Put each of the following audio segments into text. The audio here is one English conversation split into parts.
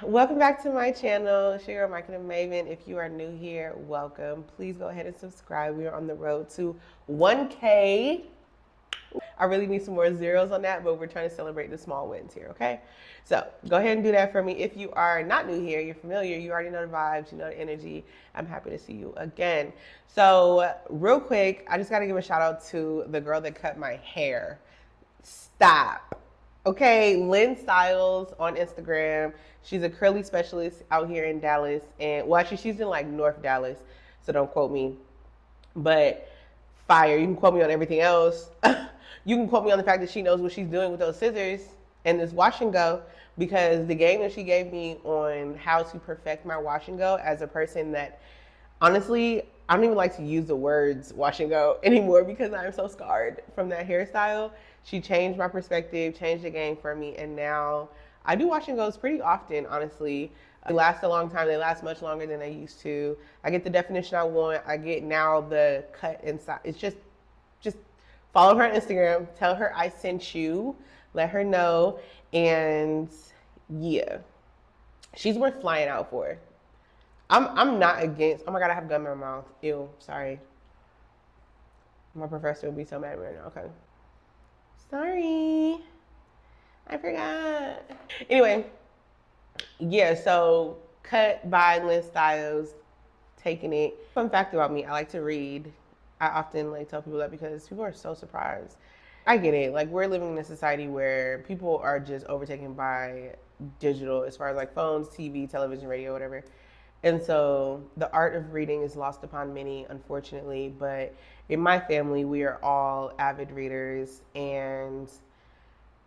Welcome back to my channel. It's your girl, Marketing Maven. If you are new here, welcome. Please go ahead and subscribe. We are on the road to 1K. I really need some more zeros on that, but we're trying to celebrate the small wins here, okay? So go ahead and do that for me. If you are not new here, you're familiar, you already know the vibes, you know the energy. I'm happy to see you again. So real quick, I just got to give a shout out to the girl that cut my hair. Stop. Okay, Lynn Styles on Instagram. She's a curly specialist out here in Dallas. And well, actually, she's in like North Dallas, so don't quote me. But fire. You can quote me on everything else. You can quote me on the fact that she knows what she's doing with those scissors and this wash and go, because the game that she gave me on how to perfect my wash and go as a person that honestly, I don't even like to use the words wash and go anymore because I'm so scarred from that hairstyle. She changed my perspective, changed the game for me, and now I do wash and goes pretty often, honestly. They last a long time. They last much longer than they used to. I get the definition I want. I get now the cut inside. It's just follow her on Instagram. Tell her I sent you. Let her know. And yeah, she's worth flying out for. I'm not against. Oh my god, I have gum in my mouth. Ew, sorry. My professor will be so mad at me right now. Okay. Sorry. I forgot. Anyway, yeah, so cut by Lynn Styles, taking it. Fun fact about me, I like to read. I often like tell people that because people are so surprised. I get it. Like, we're living in a society where people are just overtaken by digital as far as like phones, TV, television, radio, whatever. And so the art of reading is lost upon many, unfortunately. But in my family, we are all avid readers. And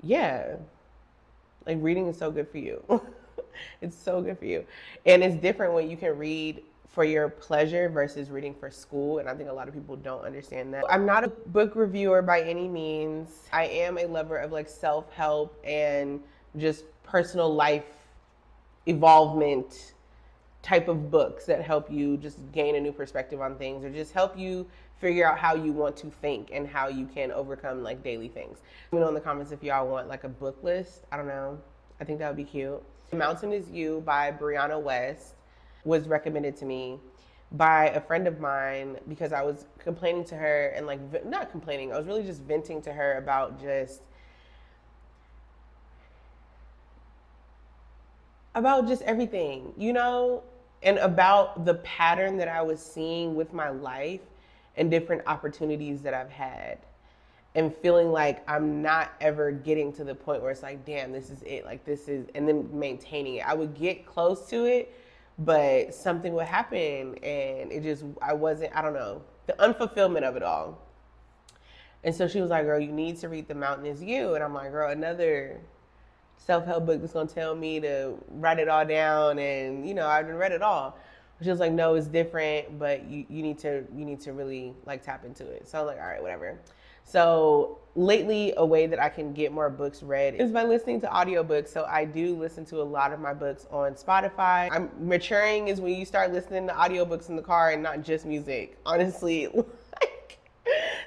yeah, like, reading is so good for you. It's so good for you. And it's different when you can read for your pleasure versus reading for school. And I think a lot of people don't understand that. I'm not a book reviewer by any means. I am a lover of like self-help and just personal life evolvement type of books that help you just gain a new perspective on things, or just help you figure out how you want to think and how you can overcome like daily things. Let me know in the comments if y'all want like a book list. I don't know. I think that would be cute. Mountain is You by Brianna Wiest was recommended to me by a friend of mine because I was complaining to her and like, not complaining, I was really just venting to her about just everything, you know, and about the pattern that I was seeing with my life and different opportunities that I've had, and feeling like I'm not ever getting to the point where it's like, damn, this is it. Like, this is, and then maintaining it. I would get close to it, but something would happen and it just, I don't know, the unfulfillment of it all. And so she was like, girl, you need to read The Mountain Is You. And I'm like, girl, another self-help book that's gonna tell me to write it all down, and you know, I've read it all. She was like, no, it's different, but you need to really like tap into it. So I'm like, all right, whatever. So lately, a way that I can get more books read is by listening to audiobooks. So I do listen to a lot of my books on Spotify. I'm maturing is when you start listening to audiobooks in the car and not just music. Honestly, like,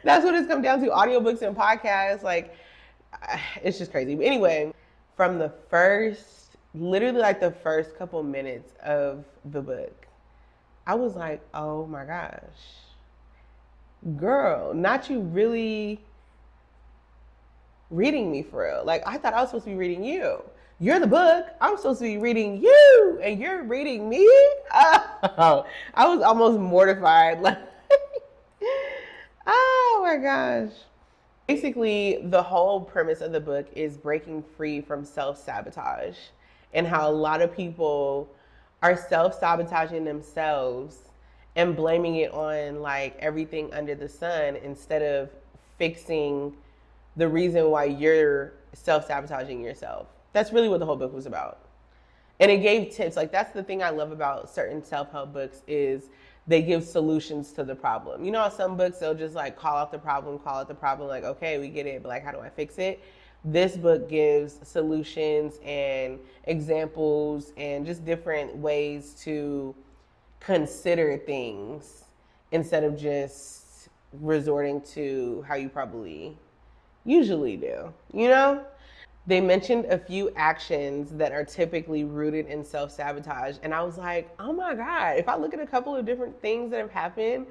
that's what it's come down to, audiobooks and podcasts. Like, it's just crazy. But anyway, from the literally like the first couple minutes of the book, I was like, oh my gosh, girl, not you really reading me for real. Like, I thought I was supposed to be reading you. You're the book. I'm supposed to be reading you, and you're reading me? Oh, I was almost mortified. Like, oh my gosh. Basically, the whole premise of the book is breaking free from self-sabotage, and how a lot of people are self-sabotaging themselves and blaming it on like everything under the sun instead of fixing the reason why you're self-sabotaging yourself. That's really what the whole book was about. And it gave tips. Like, that's the thing I love about certain self-help books is they give solutions to the problem. You know how some books, they'll just like call out the problem, like, okay, we get it, but like, how do I fix it? This book gives solutions and examples and just different ways to consider things instead of just resorting to how you probably usually do, you know? They mentioned a few actions that are typically rooted in self-sabotage. And I was like, oh my God, if I look at a couple of different things that have happened,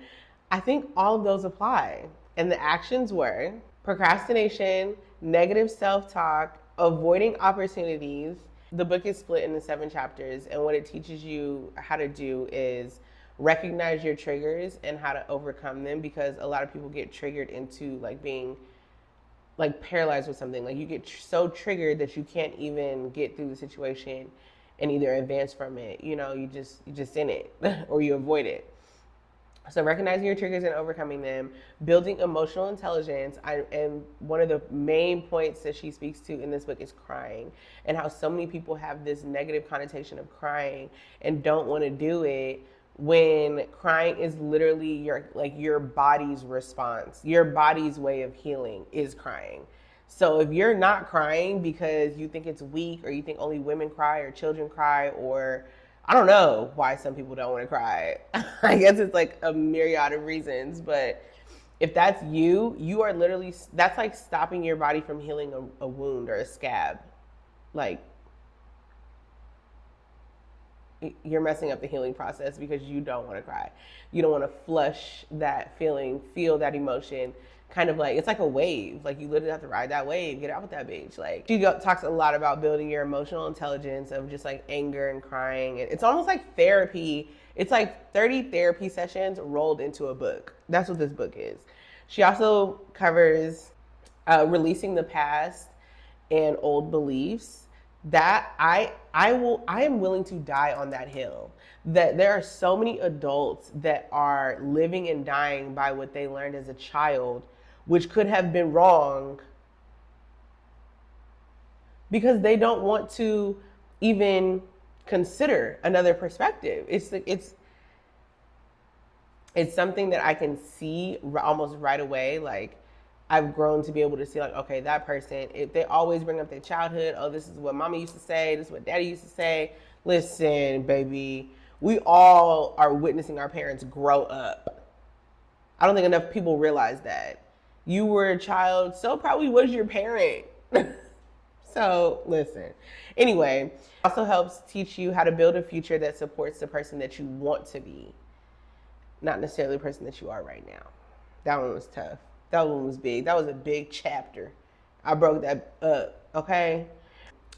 I think all of those apply. And the actions were procrastination, negative self-talk, avoiding opportunities. The book is split into 7 chapters, and what it teaches you how to do is recognize your triggers and how to overcome them, because a lot of people get triggered into like being like paralyzed with something. Like you get so triggered that you can't even get through the situation and either advance from it. You know, you just in it or you avoid it. So recognizing your triggers and overcoming them, building emotional intelligence. And one of the main points that she speaks to in this book is crying, and how so many people have this negative connotation of crying and don't want to do it, when crying is literally your body's response. Your body's way of healing is crying. So if you're not crying because you think it's weak, or you think only women cry or children cry, or I don't know why some people don't want to cry. I guess it's like a myriad of reasons, but if that's you, you are literally, that's like stopping your body from healing a wound or a scab. Like, you're messing up the healing process because you don't want to cry. You don't want to flush that feeling, feel that emotion. Kind of like, it's like a wave. Like you literally have to ride that wave, get out with that bitch. Like she talks a lot about building your emotional intelligence of just like anger and crying. And it's almost like therapy. It's like 30 therapy sessions rolled into a book. That's what this book is. She also covers releasing the past and old beliefs. That I am willing to die on that hill. That there are so many adults that are living and dying by what they learned as a child, which could have been wrong, because they don't want to even consider another perspective. It's something that I can see almost right away. Like I've grown to be able to see, like, okay, that person, if they always bring up their childhood, oh, this is what mama used to say, this is what daddy used to say. Listen, baby, we all are witnessing our parents grow up. I don't think enough people realize that. You were a child, so probably was your parent. So listen. Anyway, also helps teach you how to build a future that supports the person that you want to be, not necessarily the person that you are right now. That one was tough. That one was big. That was a big chapter. I broke that up, okay?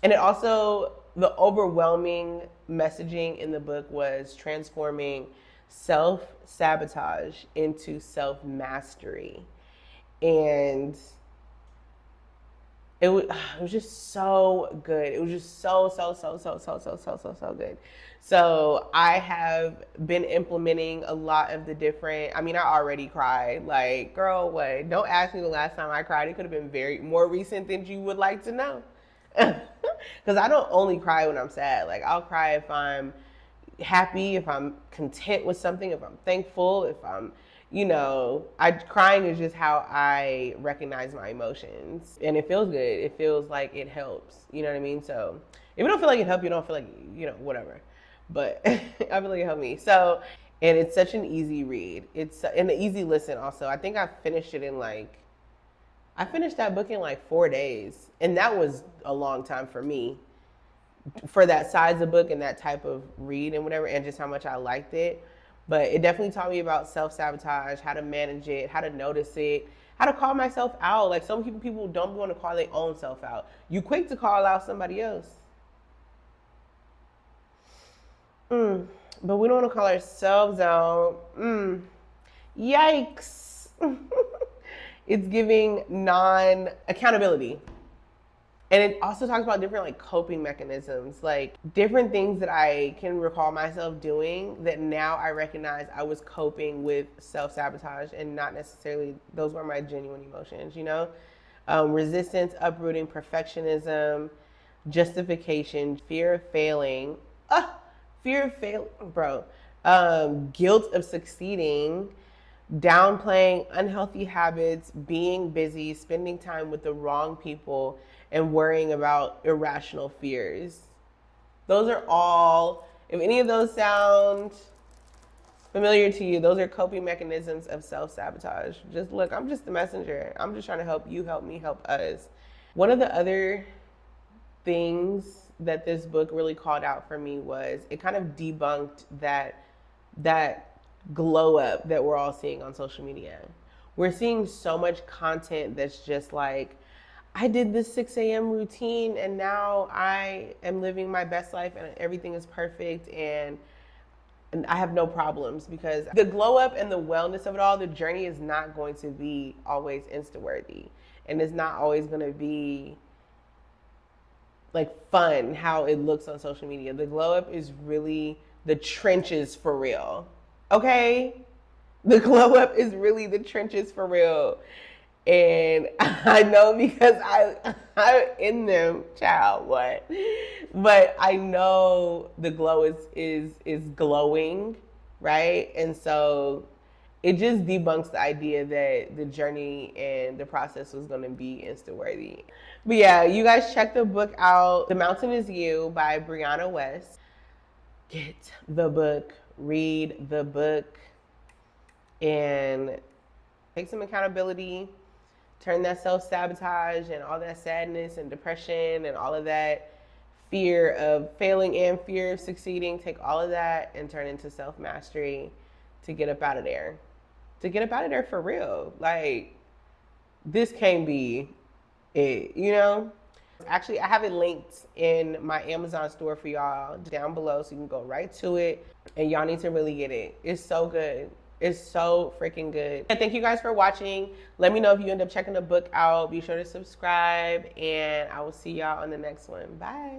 And it also, the overwhelming messaging in the book was transforming self-sabotage into self-mastery. And it was just so good. It was just so good. So I have been implementing a lot of the different, I mean, I already cried. Like, girl, what? Don't ask me the last time I cried. It could have been more recent than you would like to know. Because I don't only cry when I'm sad. Like, I'll cry if I'm happy, if I'm content with something, if I'm thankful, if I'm, crying is just how I recognize my emotions. And it feels good. It feels like it helps. You know what I mean? So if you don't feel like it helps, you don't feel like, whatever. But I feel like it helped me. So, and it's such an easy read. It's an easy listen also. I think I finished that book in like 4 days. And that was a long time for me, for that size of book and that type of read and whatever, and just how much I liked it. But it definitely taught me about self-sabotage, how to manage it, how to notice it, how to call myself out. Like, some people don't want to call their own self out. You quick to call out somebody else. But we don't want to call ourselves out. Yikes. It's giving non-accountability. And it also talks about different like coping mechanisms, like different things that I can recall myself doing that now I recognize I was coping with self-sabotage, and not necessarily those were my genuine emotions, resistance, uprooting, perfectionism, justification, fear of failing, guilt of succeeding, downplaying unhealthy habits, being busy, spending time with the wrong people, and worrying about irrational fears. Those are all, if any of those sound familiar to you, those are coping mechanisms of self-sabotage. Just look, I'm just the messenger. I'm just trying to help you, help me, help us. One of the other things that this book really called out for me was it kind of debunked that glow up that we're all seeing on social media. We're seeing so much content that's just like, I did this 6 a.m. routine and now I am living my best life and everything is perfect and I have no problems, because the glow up and the wellness of it all, the journey is not going to be always Insta worthy, and it's not always going to be like fun how it looks on social media. The glow up is really the trenches for real. Okay? The glow up is really the trenches for real. And I know because I'm in them, child, what? But I know the glow is glowing, right? And so it just debunks the idea that the journey and the process was going to be Insta worthy. But yeah, you guys check the book out. The Mountain Is You by Brianna Wiest. Get the book, read the book, and take some accountability. Turn that self-sabotage and all that sadness and depression and all of that fear of failing and fear of succeeding, take all of that and turn into self-mastery to get up out of there. To get up out of there for real. Like, this can't be it, you know? Actually, I have it linked in my Amazon store for y'all down below, so you can go right to it. And y'all need to really get it. It's so good. It's so freaking good. And thank you guys for watching. Let me know if you end up checking the book out. Be sure to subscribe, and I will see y'all on the next one. Bye.